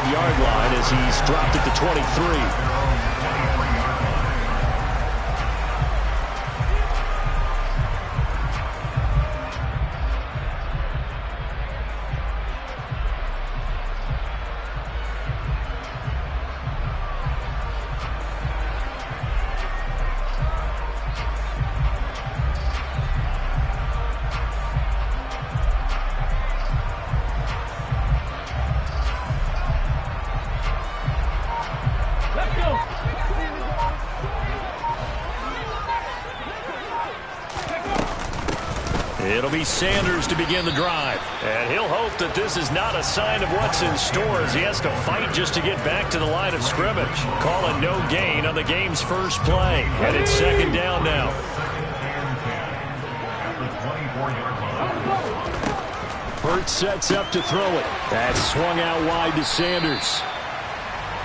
12-yard line as he's dropped it to 23. It'll be Sanders to begin the drive. And he'll hope that this is not a sign of what's in store as he has to fight just to get back to the line of scrimmage. Calling no gain on the game's first play. And it's second down now. Hurts sets up to throw it. That's swung out wide to Sanders.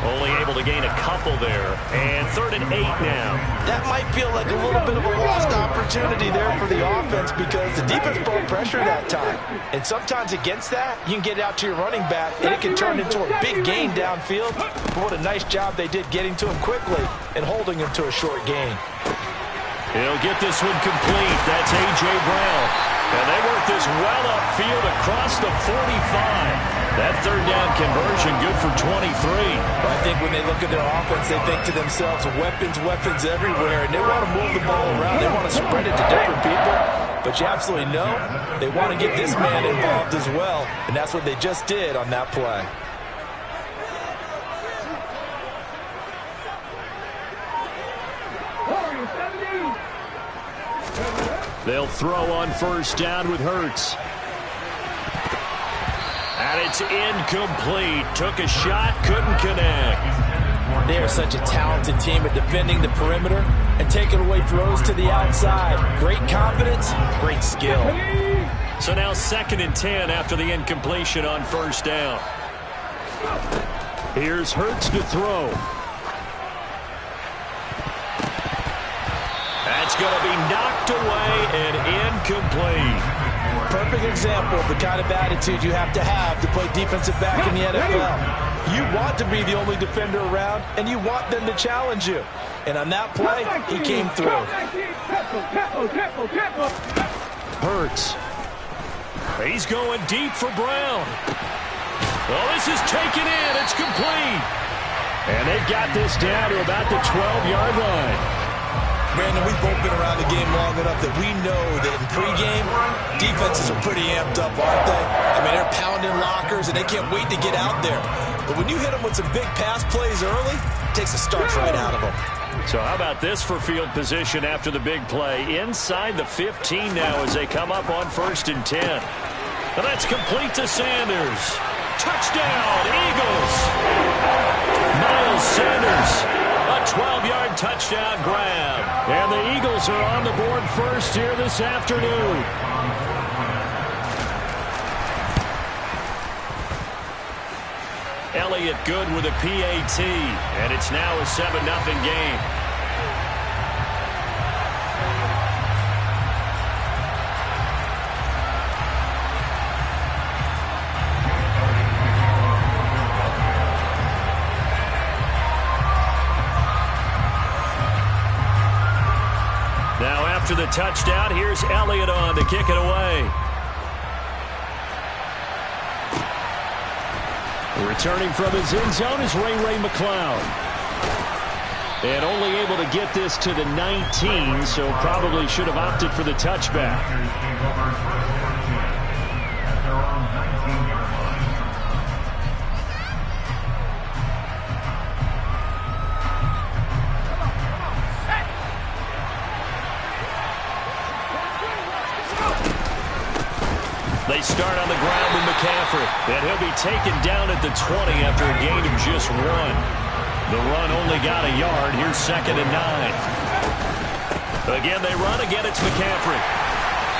Only able to gain a couple there. And 3rd and 8 now. That might feel like a little bit of a lost opportunity there for the offense because the defense brought pressure that time. And sometimes against that, you can get out to your running back, and it can turn into a big gain downfield. But what a nice job they did getting to him quickly and holding him to a short gain. He'll get this one complete. That's A.J. Brown. And they work this well upfield across the 45. That 3rd down conversion good for 23. I think when they look at their offense, they think to themselves, weapons, weapons everywhere. And they want to move the ball around. They want to spread it to different people. But you absolutely know they want to get this man involved as well. And that's what they just did on that play. They'll throw on 1st down with Hurts. And it's incomplete. Took a shot, couldn't connect. They are such a talented team at defending the perimeter and taking away throws to the outside. Great confidence, great skill. So now 2nd and 10 after the incompletion on 1st down. Here's Hurts to throw. That's going to be knocked away and incomplete. Perfect example of the kind of attitude you have to play defensive back in the NFL. You want to be the only defender around, and you want them to challenge you. And on that play, he came through. Hurts. He's going deep for Brown. Oh, this is taken in. It's complete. And they've got this down to about the 12-yard line. Brandon, we've both been around the game long enough that we know that in pregame, defenses are pretty amped up, aren't they? I mean, they're pounding lockers, and they can't wait to get out there. But when you hit them with some big pass plays early, it takes the starch right out of them. So how about this for field position after the big play? Inside the 15 now as they come up on 1st and 10. And that's complete to Sanders. Touchdown, Eagles! Miles Sanders. A 12-yard touchdown grab. And the Eagles are on the board first here this afternoon. Elliott good with a PAT. And it's now a 7-0 game. After the touchdown, here's Elliott on to kick it away. Returning from his end zone is Ray McCloud. And only able to get this to the 19, so probably should have opted for the touchback. They start on the ground with McCaffrey. And he'll be taken down at the 20 after a gain of just 1. The run only got a yard. Here's 2nd and 9. Again, they run. Again, it's McCaffrey.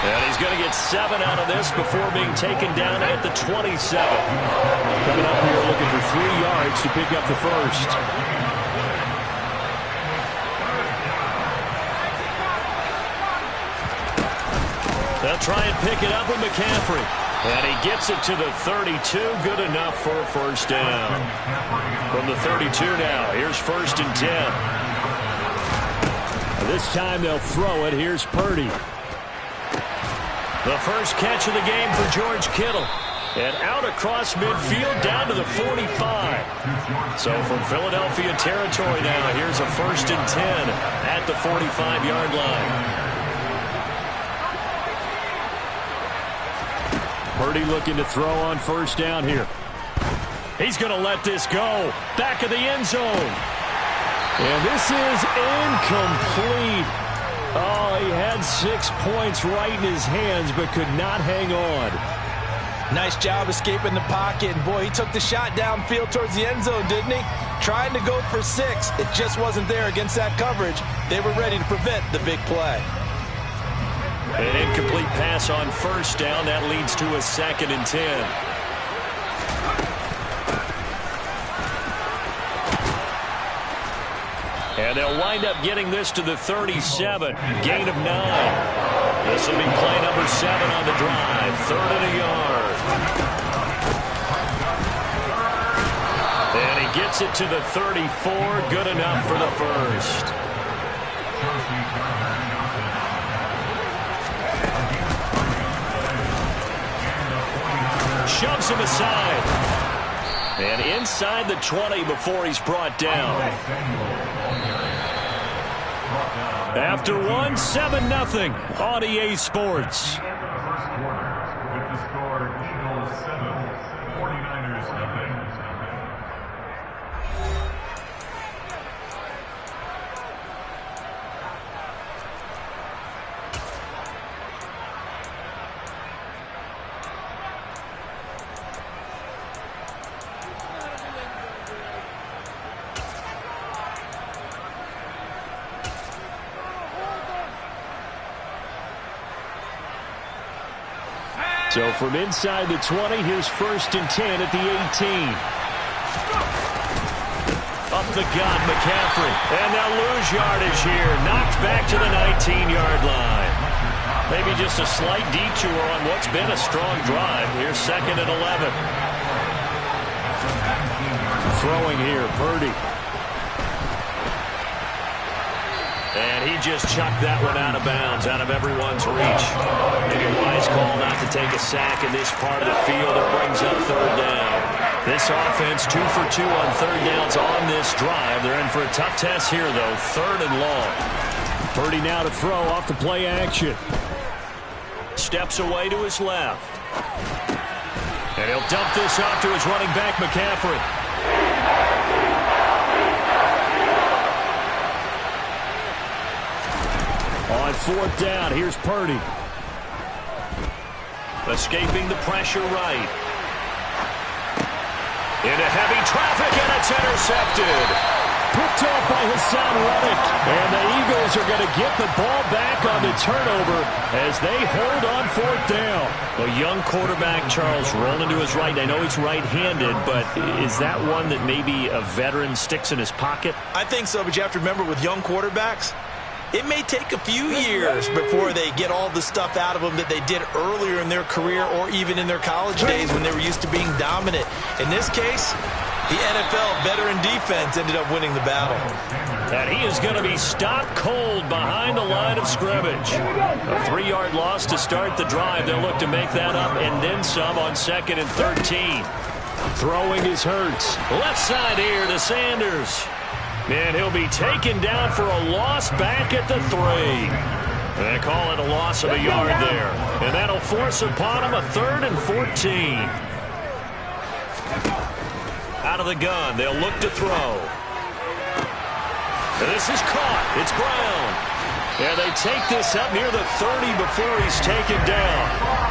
And he's going to get 7 out of this before being taken down at the 27. Coming up here looking for 3 yards to pick up the first. They'll try and pick it up with McCaffrey. And he gets it to the 32. Good enough for a first down. From the 32 now, here's 1st and 10. This time they'll throw it. Here's Purdy. The first catch of the game for George Kittle. And out across midfield down to the 45. So from Philadelphia territory now, here's a 1st and 10 at the 45-yard line. Purdy looking to throw on 1st down here. He's going to let this go. Back of the end zone. And this is incomplete. Oh, he had 6 points right in his hands, but could not hang on. Nice job escaping the pocket. And, boy, he took the shot downfield towards the end zone, didn't he? Trying to go for 6. It just wasn't there against that coverage. They were ready to prevent the big play. An incomplete pass on 1st down. That leads to a 2nd and 10. And they'll wind up getting this to the 37. Gain of 9. This will be play number 7 on the drive. 3rd and a yard. And he gets it to the 34. Good enough for the first. Shoves him aside. And inside the 20 before he's brought down. After one, 7-0 on EA Sports. So from inside the 20, here's 1st and 10 at the 18. Up the gut, McCaffrey. And they'll lose yardage here. Knocked back to the 19-yard line. Maybe just a slight detour on what's been a strong drive. Here's 2nd and 11. Throwing here, Purdy. And he just chucked that one out of bounds, out of everyone's reach. Maybe a wise call not to take a sack in this part of the field. It brings up 3rd down. This offense 2 for 2 on 3rd downs on this drive. They're in for a tough test here, though. 3rd and long. Purdy now to throw off the play action. Steps away to his left. And he'll dump this off to his running back, McCaffrey. On 4th down, here's Purdy. Escaping the pressure right. Into heavy traffic, and it's intercepted. Picked off by Hassan Reddick. And the Eagles are going to get the ball back on the turnover as they hold on 4th down. A young quarterback, Charles, rolling to his right. I know he's right-handed, but is that one that maybe a veteran sticks in his pocket? I think so, but you have to remember with young quarterbacks, it may take a few years before they get all the stuff out of them that they did earlier in their career or even in their college days when they were used to being dominant. In this case, the NFL veteran defense ended up winning the battle. And he is going to be stopped cold behind the line of scrimmage. A 3-yard loss to start the drive. They'll look to make that up and then some on 2nd and 13. Throwing is Hurts. Left side here to Sanders. And he'll be taken down for a loss back at the 3. They call it a loss of a yard there. And that'll force upon him a 3rd and 14. Out of the gun, they'll look to throw. This is caught. It's Brown. And they take this up near the 30 before he's taken down.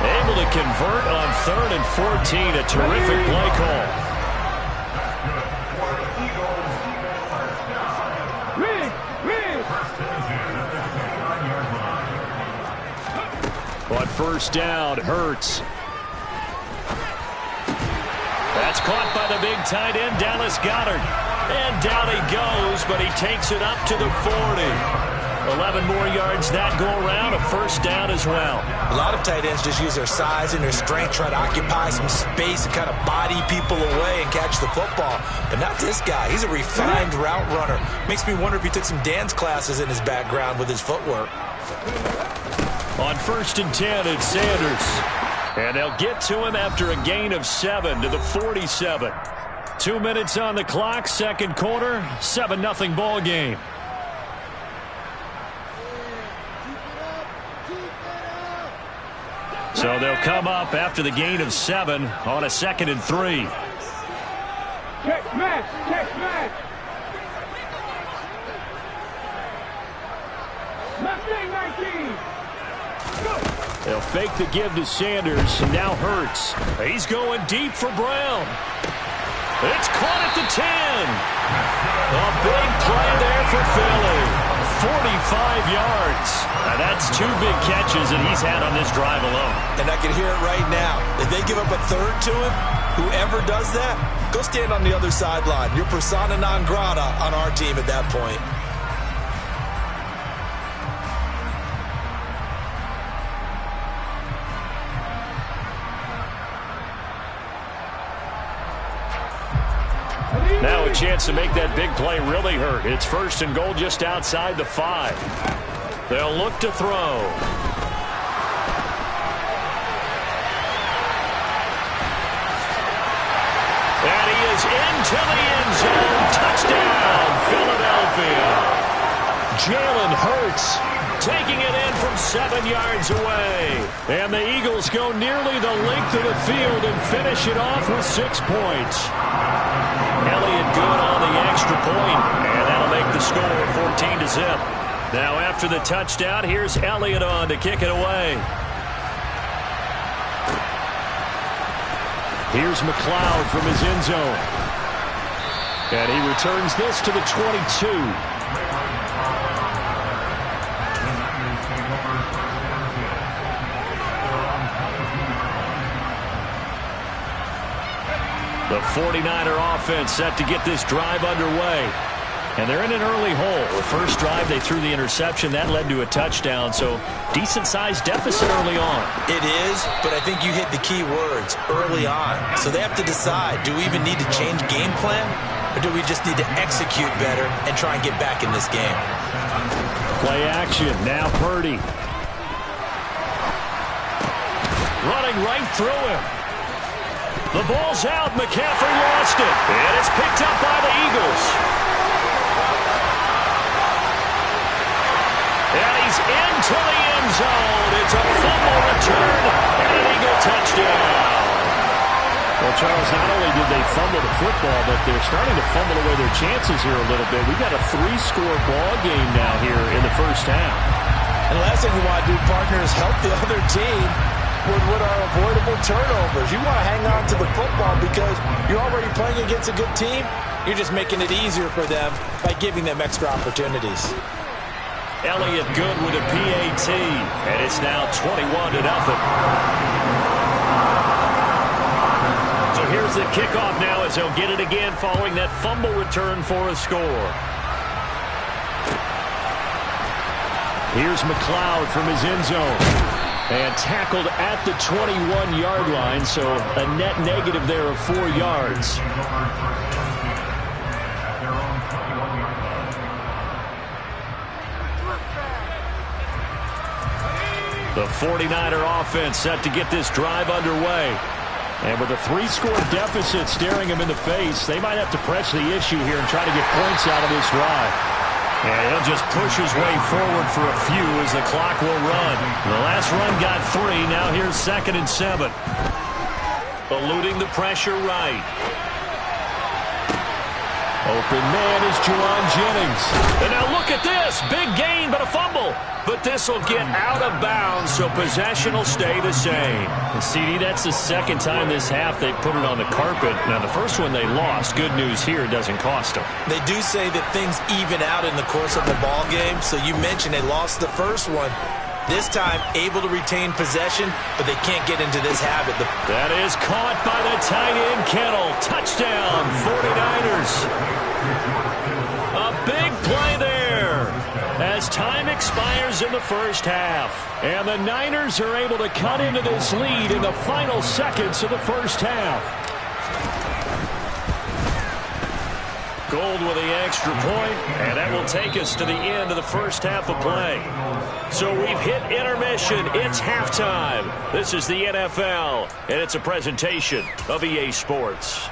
Able to convert on 3rd and 14. A terrific play call. On 1st down, Hurts. That's caught by the big tight end, Dallas Goedert. And down he goes, but he takes it up to the 40. 11 more yards that go around, a first down as well. A lot of tight ends just use their size and their strength, try to occupy some space and kind of body people away and catch the football. But not this guy. He's a refined route runner. Makes me wonder if he took some dance classes in his background with his footwork. On 1st and 10, it's Sanders. And they'll get to him after a gain of 7 to the 47. 2 minutes on the clock, second quarter, 7-0 ball game. So they'll come up after the gain of 7 on a 2nd and 3. Check match, check match. Mustang 19. They'll fake the give to Sanders. Now Hurts. He's going deep for Brown. It's caught at the 10. A big play there for Philly. 45 yards. Now that's 2 big catches that he's had on this drive alone. And I can hear it right now. If they give up a third to him, whoever does that, go stand on the other sideline. You're persona non grata on our team at that point. Now a chance to make that big play really hurt. It's 1st and goal just outside the 5. They'll look to throw. And he is into the end zone. Touchdown, Philadelphia. Jalen Hurts taking it in from 7 yards away. And the Eagles go nearly the length of the field and finish it off with 6 points. Elliott good on the extra point, and that'll make the score 14-0. Now after the touchdown, here's Elliott on to kick it away. Here's McLeod from his end zone. And he returns this to the 22. The 49er offense set to get this drive underway. And they're in an early hole. The first drive, they threw the interception. That led to a touchdown, so decent-sized deficit early on. It is, but I think you hit the key words, early on. So they have to decide, do we even need to change game plan, or do we just need to execute better and try and get back in this game? Play action, now Purdy. Running right through him. The ball's out. McCaffrey lost it. And it's picked up by the Eagles. And he's into the end zone. It's a fumble return and an Eagle touchdown. Well, Charles, not only did they fumble the football, but they're starting to fumble away their chances here a little bit. We've got a 3-score ball game now here in the first half. And the last thing we want to do, partner, is help the other team with what are avoidable turnovers. You want to hang on to the football because you're already playing against a good team. You're just making it easier for them by giving them extra opportunities. Elliott good with a PAT, and it's now 21-0. So here's the kickoff now as they'll get it again following that fumble return for a score. Here's McLeod from his end zone. And tackled at the 21-yard line, so a net negative there of 4 yards. The 49er offense set to get this drive underway. And with a 3-score deficit staring him in the face, they might have to press the issue here and try to get points out of this drive. And he'll just push his way forward for a few as the clock will run. The last run got 3. Now here's 2nd and 7. Eluding the pressure right. Open man is Jerron Jennings. And now look at this. Big gain, but a fumble. But this will get out of bounds, so possession will stay the same. And CD, that's the second time this half they've put it on the carpet. Now, the first one they lost. Good news here, it doesn't cost them. They do say that things even out in the course of the ball game. So you mentioned they lost the first one. This time, able to retain possession, but they can't get into this habit. That is caught by the tight end, Kittle. Touchdown, 49ers. A big play there as time the first half. And the Niners are able to cut into this lead in the final seconds of the first half. Gold with the extra point, and that will take us to the end of the first half of play. So we've hit intermission. It's halftime. This is the NFL, and it's a presentation of EA Sports.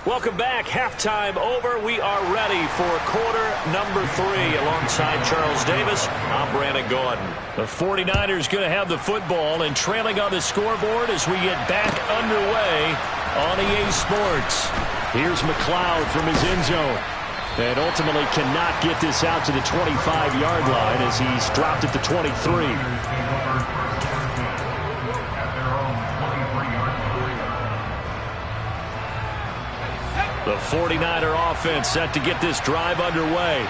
Welcome back. Halftime over. We are ready for quarter number 3. Alongside Charles Davis, I'm Brandon Gordon. The 49ers going to have the football and trailing on the scoreboard as we get back underway on EA Sports. Here's McLeod from his end zone. And ultimately cannot get this out to the 25-yard line as he's dropped at the 23. The 49er offense set to get this drive underway.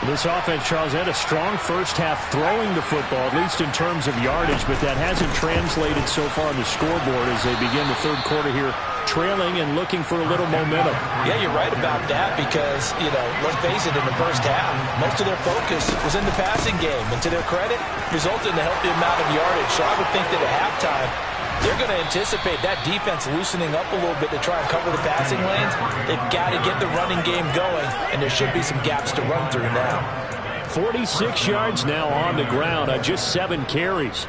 This offense, Charles, had a strong first half throwing the football, at least in terms of yardage, but that hasn't translated so far on the scoreboard as they begin the third quarter here, trailing and looking for a little momentum. Yeah, you're right about that because, let's face it, in the first half, most of their focus was in the passing game. And to their credit, resulted in a healthy amount of yardage. So I would think that at halftime, they're going to anticipate that defense loosening up a little bit to try and cover the passing lanes. They've got to get the running game going, and there should be some gaps to run through now. 46 yards now on the ground on just 7 carries.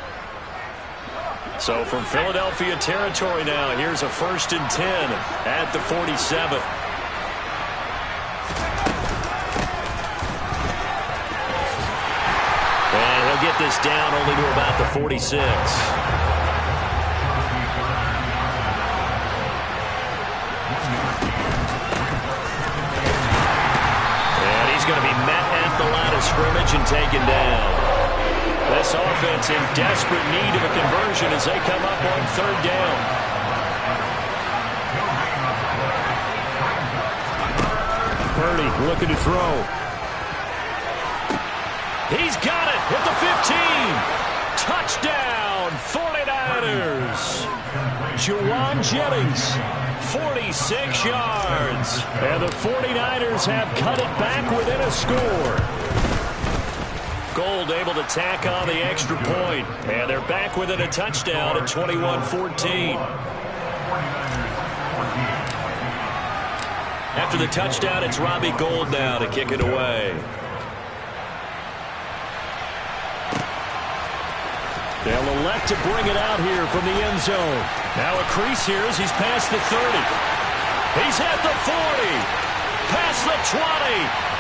So from Philadelphia territory now, here's a 1st and 10 at the 47. And he'll get this down only to about the 46. Going to be met at the line of scrimmage and taken down. This offense in desperate need of a conversion as they come up on 3rd down. Purdy looking to throw. He's got it at the 15. Touchdown, 49ers. Juwan Jennings. 46 yards. And the 49ers have cut it back within a score. Gold able to tack on the extra point. And they're back within a touchdown at 21-14. After the touchdown, it's Robbie Gould now to kick it away. They'll elect to bring it out here from the end zone. Now a crease here as he's past the 30. He's at the 40. Past the 20.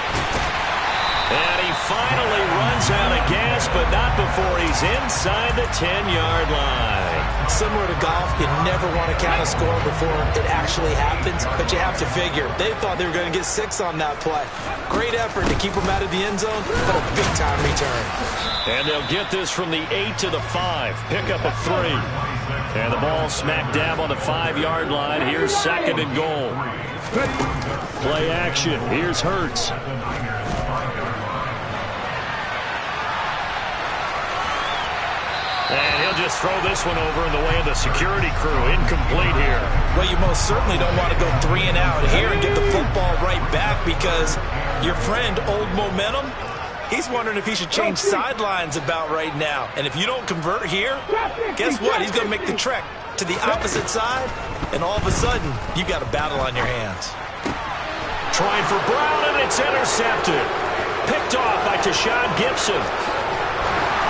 And he finally runs out of gas, but not before he's inside the 10-yard line. Similar to golf, you never want to count a score before it actually happens, but you have to figure. They thought they were going to get 6 on that play. Great effort to keep them out of the end zone, but a big-time return. And they'll get this from the 8 to the 5. Pick up a 3. And the ball smack dab on the 5-yard line. Here's 2nd and goal. Play action. Here's Hurts. And he'll just throw this one over in the way of the security crew. Incomplete here. Well, you most certainly don't want to go 3 and out here and get the football right back because your friend, Old Momentum, he's wondering if he should change sidelines about right now. And if you don't convert here, guess what? He's going to make the trek to the opposite side, and all of a sudden, you've got a battle on your hands. Trying for Brown, and it's intercepted. Picked off by Tashawn Gibson.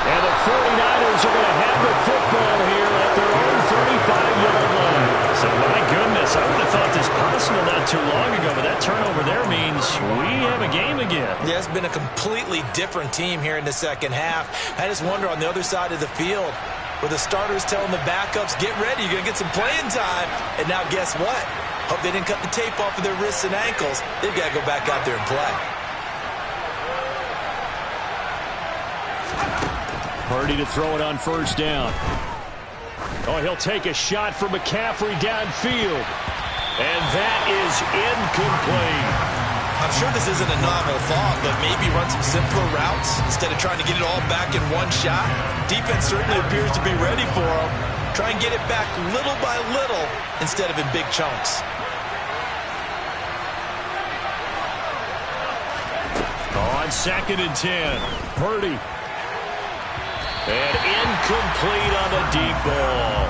And the 49ers are going to have the football here at their own 35-yard line. So, my goodness, I would have thought this possible not too long ago, but that turnover there means we have a game again. Yeah, it's been a completely different team here in the second half. I just wonder on the other side of the field, where the starters telling the backups, get ready, you're going to get some playing time. And now guess what? Hope they didn't cut the tape off of their wrists and ankles. They've got to go back out there and play. Purdy to throw it on 1st down. Oh, he'll take a shot from McCaffrey downfield. And that is incomplete. I'm sure this isn't a novel thought, but maybe run some simpler routes instead of trying to get it all back in one shot. Defense certainly appears to be ready for him. Try and get it back little by little instead of in big chunks. On 2nd and 10, Purdy. And incomplete on the deep ball.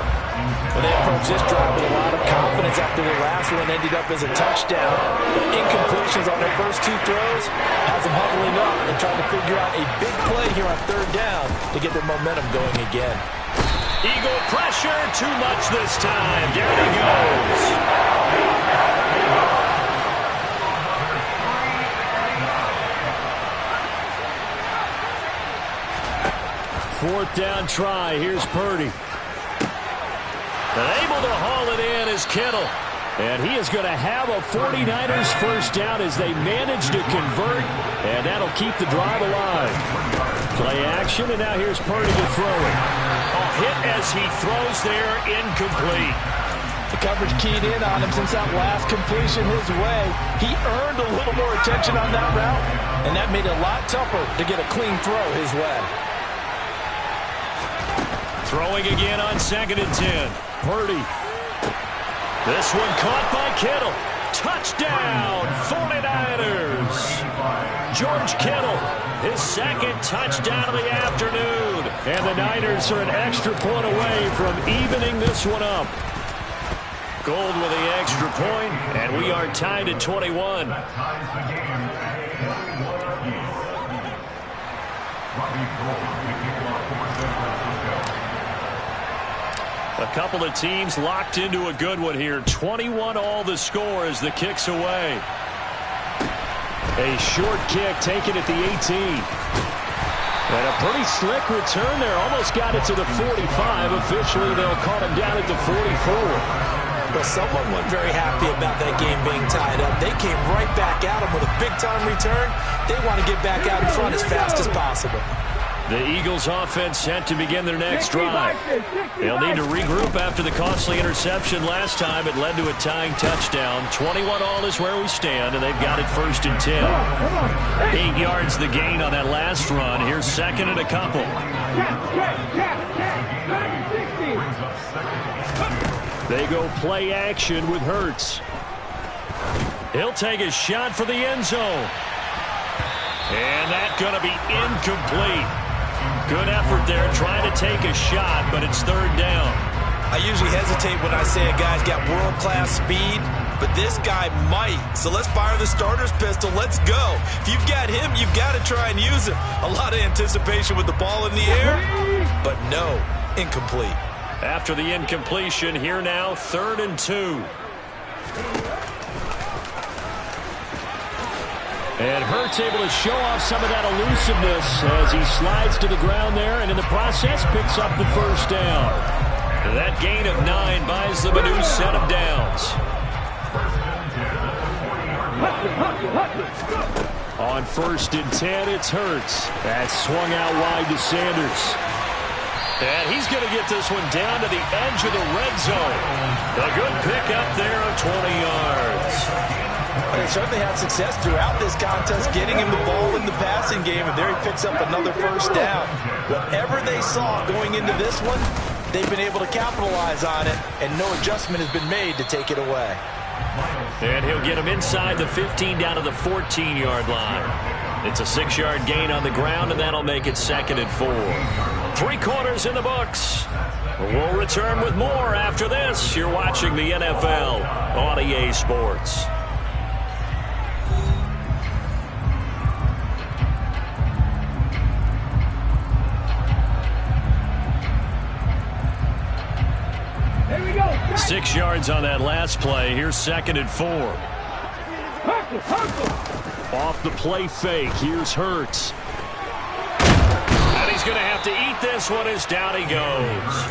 Well, they approached this drive with a lot of confidence after the last one ended up as a touchdown. But incompletions on their first 2 throws has them huddling up and trying to figure out a big play here on 3rd down to get their momentum going again. Eagle pressure, too much this time. Down he goes. 4th down try. Here's Purdy. And able to haul it in is Kittle. And he is going to have a 49ers first down as they manage to convert. And that'll keep the drive alive. Play action, and now here's Purdy to throw it. A hit as he throws there, incomplete. The coverage keyed in on him since that last completion his way. He earned a little more attention on that route, and that made it a lot tougher to get a clean throw his way. Throwing again on 2nd and 10. Purdy. This one caught by Kittle. Touchdown, 49ers. George Kittle, his 2nd touchdown of the afternoon. And the Niners are an extra point away from evening this one up. Gold with the extra point, and we are tied at 21. A couple of teams locked into a good one here. 21 all the score as the kick's away. A short kick taken at the 18. And a pretty slick return there. Almost got it to the 45. Officially, they'll call him down at the 44. Well, someone wasn't very happy about that game being tied up. They came right back at him with a big-time return. They want to get back out in front as fast as possible. The Eagles offense set to begin their next drive. They'll need to regroup after the costly interception last time. It led to a tying touchdown. 21 all is where we stand, and they've got it 1st and 10. 8 yards the gain on that last run. Here's 2nd and a couple. They go play action with Hurts. He'll take a shot for the end zone. And that's going to be incomplete. Good effort there trying to take a shot, but it's 3rd down. I usually hesitate when I say a guy's got world-class speed, but this guy might. So let's fire the starter's pistol. Let's go. If you've got him, you've got to try and use him. A lot of anticipation with the ball in the air, but no, incomplete. After the incompletion, here now, 3rd and 2. And Hurts able to show off some of that elusiveness as he slides to the ground there, and in the process picks up the 1st down. That gain of 9 buys them a new set of downs. On 1st and 10, it's Hurts. That's swung out wide to Sanders. And he's going to get this one down to the edge of the red zone. A good pickup there of 20 yards. They certainly had success throughout this contest getting him the ball in the passing game, and there he picks up another 1st down. Whatever they saw going into this one, they've been able to capitalize on it, and no adjustment has been made to take it away. And he'll get him inside the 15 down to the 14-yard line. It's a 6-yard gain on the ground, and that'll make it 2nd and 4. 3 quarters in the books. We'll return with more after this. You're watching the NFL on EA Sports. Here we go. 6 yards on that last play. Here's 2nd and 4. Off the play fake. Here's Hurts. And he's going to have to eat this one as down he goes.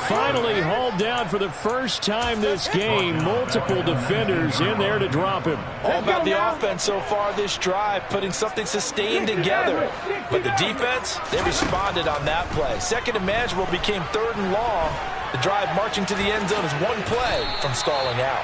Finally hauled down for the first time this game. Multiple defenders in there to drop him. All about the offense so far this drive, putting something sustained together. But the defense, they responded on that play. 2nd and manageable became 3rd and long. The drive marching to the end zone is one play from stalling out.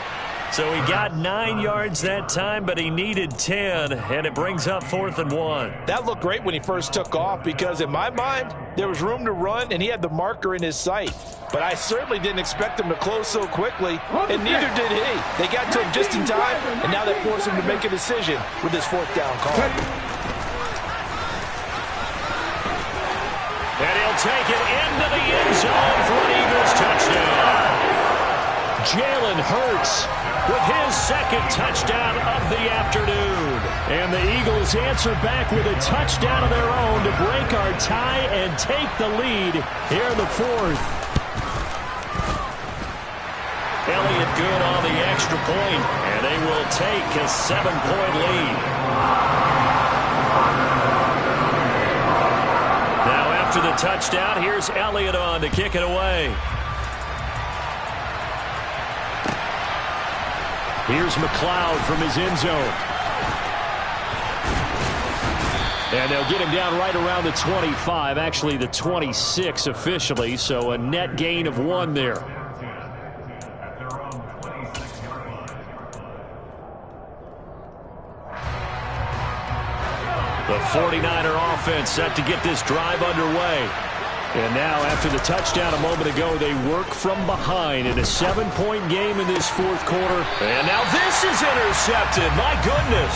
So he got 9 yards that time, but he needed 10, and it brings up 4th and 1. That looked great when he first took off because, in my mind, there was room to run, and he had the marker in his sight. But I certainly didn't expect him to close so quickly, and neither did he. They got to him just in time, and now they force him to make a decision with this 4th down call. take it into the end zone for an Eagles touchdown. Jalen Hurts with his second touchdown of the afternoon. And the Eagles answer back with a touchdown of their own to break our tie and take the lead here in the fourth. Elliott good on the extra point, and they will take a 7-point lead. Now after the touchdown, here's Elliott on to kick it away. Here's McLeod from his end zone. And they'll get him down right around the 25, actually the 26 officially, so a net gain of 1 there. The 49er offense set to get this drive underway. And now, after the touchdown a moment ago, they work from behind in a 7-point game in this fourth quarter. And now this is intercepted. My goodness.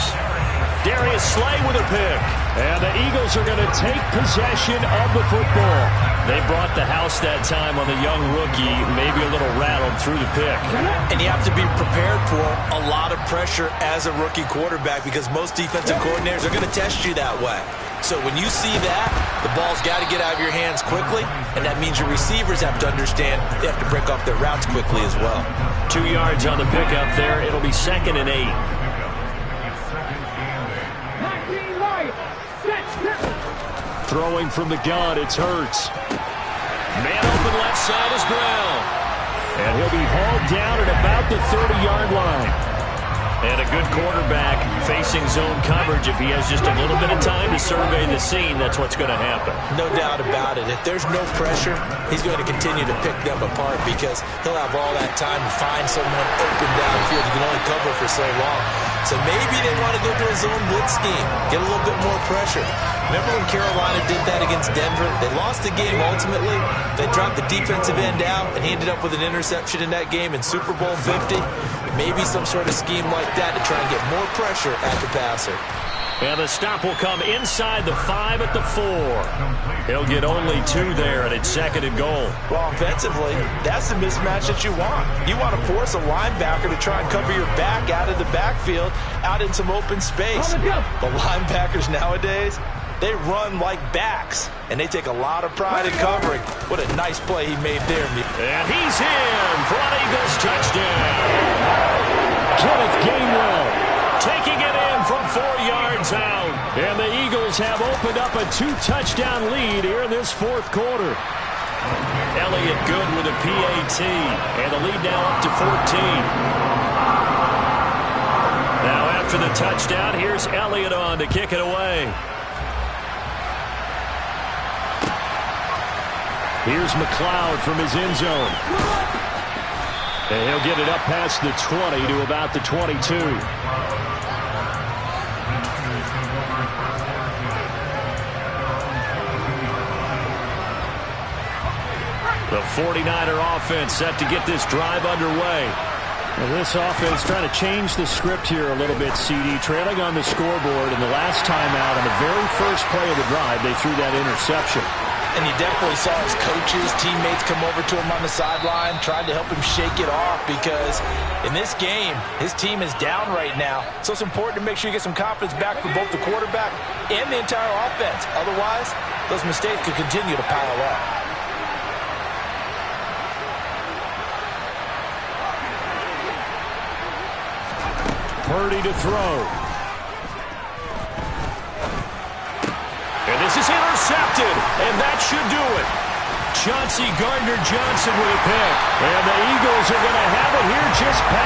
Darius Slay with a pick. And the Eagles are going to take possession of the football. They brought the house that time on the young rookie, maybe a little rattled through the pick. And you have to be prepared for a lot of pressure as a rookie quarterback because most defensive coordinators are going to test you that way. So when you see that, the ball's got to get out of your hands quickly, and that means your receivers have to understand they have to break off their routes quickly as well. 2 yards on the pickup there. It'll be 2nd and 8. Throwing from the gun, it's Hurts. Man open left side is Brown. And he'll be hauled down at about the 30-yard line. And a good quarterback facing zone coverage. If he has just a little bit of time to survey the scene, that's what's going to happen. No doubt about it. If there's no pressure, he's going to continue to pick them apart because he'll have all that time to find someone open downfield. You can only cover for so long. So maybe they want to go to a zone blitz scheme, get a little bit more pressure. Remember when Carolina did that against Denver? They lost the game ultimately. They dropped the defensive end out, and he ended up with an interception in that game in Super Bowl 50. Maybe some sort of scheme like that to try and get more pressure at the passer. And the stop will come inside the 5 at the 4. He'll get only 2 there, and it's 2nd and goal. Well, offensively, that's the mismatch that you want. You want to force a linebacker to try and cover your back out of the backfield, out in some open space. The linebackers nowadays, they run like backs, and they take a lot of pride in covering. What a nice play he made there. And he's in for an Eagles touchdown. Kenneth Gainwell taking it in from 4 yards out. And the Eagles have opened up a 2-touchdown lead here in this fourth quarter. Elliott good with a PAT. And the lead now up to 14. Now after the touchdown, here's Elliott on to kick it away. Here's McLeod from his end zone. And he'll get it up past the 20 to about the 22. The 49er offense set to get this drive underway. Well, this offense trying to change the script here a little bit, CD. Trailing on the scoreboard, and the last time out on the very first play of the drive, they threw that interception. And you definitely saw his coaches, teammates come over to him on the sideline, tried to help him shake it off because in this game, his team is down right now. So it's important to make sure you get some confidence back for both the quarterback and the entire offense. Otherwise, those mistakes could continue to pile up. Purdy to throw. And this is intercepted, and that should do it. Chauncey Gardner-Johnson with a pick. And the Eagles are going to have it here just past